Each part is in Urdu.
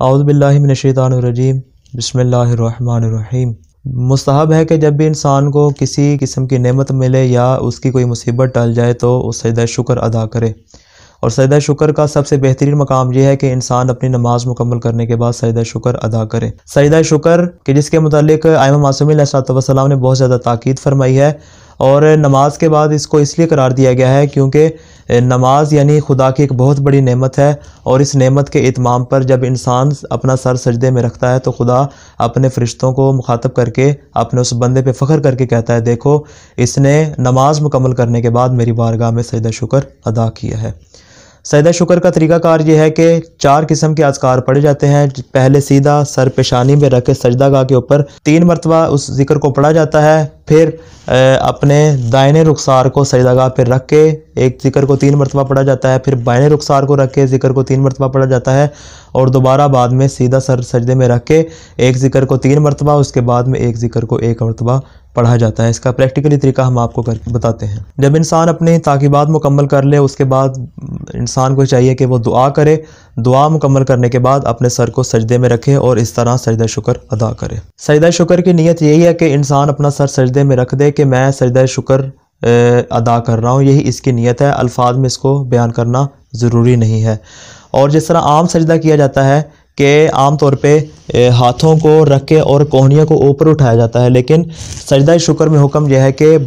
اعوذ باللہ من الشیطان الرجیم بسم اللہ الرحمن الرحیم۔ مستحب ہے کہ جب بھی انسان کو کسی قسم کی نعمت ملے یا اس کی کوئی مصیبت ٹل جائے تو وہ سجدہ شکر ادا کرے، اور سجدہ شکر کا سب سے بہترین مقام یہ ہے کہ انسان اپنی نماز مکمل کرنے کے بعد سجدہ شکر ادا کرے۔ سجدہ شکر کہ جس کے متعلق ائمہ معصومین علیہ السلام نے بہت زیادہ تاکید فرمائی ہے، اور نماز کے بعد اس کو اس لیے قرار دیا گیا ہے کیونکہ نماز یعنی خدا کی ایک بہت بڑی نعمت ہے، اور اس نعمت کے اتمام پر جب انسان اپنا سر سجدے میں رکھتا ہے تو خدا اپنے فرشتوں کو مخاطب کر کے اپنے اس بندے پہ فخر کر کے کہتا ہے، دیکھو اس نے نماز مکمل کرنے کے بعد میری بارگاہ میں سجدہ شکر ادا کیا ہے۔ سجدہ شکر کا طریقہ کار یہ ہے کہ 4 قسم کے اذکار پڑھے جاتے ہیں۔ پہلے سیدھا سر پیشانی میں رکھ کے سجدہ گاہ کے اوپر 3 مرتبہ اس ذکر کو پڑھا جاتا ہے، پھر اپنے دائیں رخسار کو سجدہ گاہ پہ رکھ کے ایک ذکر کو 3 مرتبہ پڑھا جاتا ہے، پھر بائیں رخسار کو رکھ کے ذکر کو 3 مرتبہ پڑھا جاتا ہے، اور دوبارہ بعد میں سیدھا سر سجدے میں رکھ کے ایک ذکر کو 3 مرتبہ، اس کے بعد میں ایک ذکر کو 1 مرتبہ پڑھا جاتا ہے۔ اس کا پریکٹیکلی طریقہ ہم آپ کو کر کے بتاتے ہیں۔ جب انسان اپنی تعقیبات مکمل کر لے اس کے بعد انسان کو چاہیے کہ وہ دعا کرے، دعا مکمل کرنے کے بعد اپنے سر کو سجدے میں رکھے اور اس طرح سجدہ شکر ادا کرے۔ سجدہ شکر کی نیت یہی ہے کہ انسان اپنا سر سجدے میں رکھ دے کہ میں سجدہ شکر ادا کر رہا ہوں، یہی اس کی نیت ہے۔ الفاظ میں اس کو بیان کرنا ضروری نہیں ہے۔ اور جس طرح عام سجدہ کیا جاتا ہے کہ عام طور پہ ہاتھوں کو رکھ کے اور کوہنیوں کو اوپر اٹھایا جاتا ہے، لیکن سجدہ شکر میں حکم یہ ہے کہ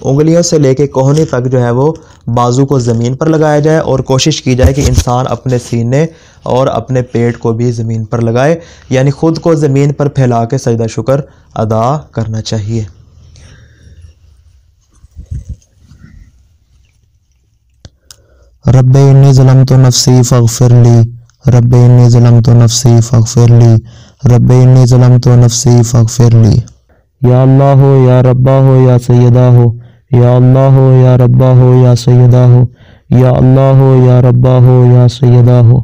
انگلیوں سے لے کے کوہنی تک جو ہے وہ بازو کو زمین پر لگایا جائے، اور کوشش کی جائے کہ انسان اپنے سینے اور اپنے پیٹ کو بھی زمین پر لگائے، یعنی خود کو زمین پر پھیلا کے سجدہ شکر ادا کرنا چاہیے۔ رب انی ظلمت نفسی فاغفر لی، رب انی ظلمت نفسی فاغفر لی، رب انی ظلمت نفسی فاغفر لی۔ یا اللہ ہو، یا ربا ہو، یا سیدہ ہو، یا اللہ ہو، یا ربا ہو، یا سیدہ ہو، یا اللہ ہو، یا ربا ہو، یا سیدہ ہو۔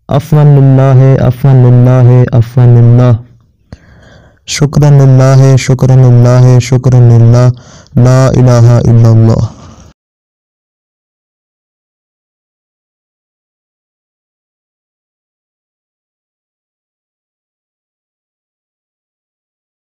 عفواً للہ، عفواً للہ، عفواً للہ۔ شکراً للہ، شکراً للہ، شکراً للہ، لا الہ الا اللہ۔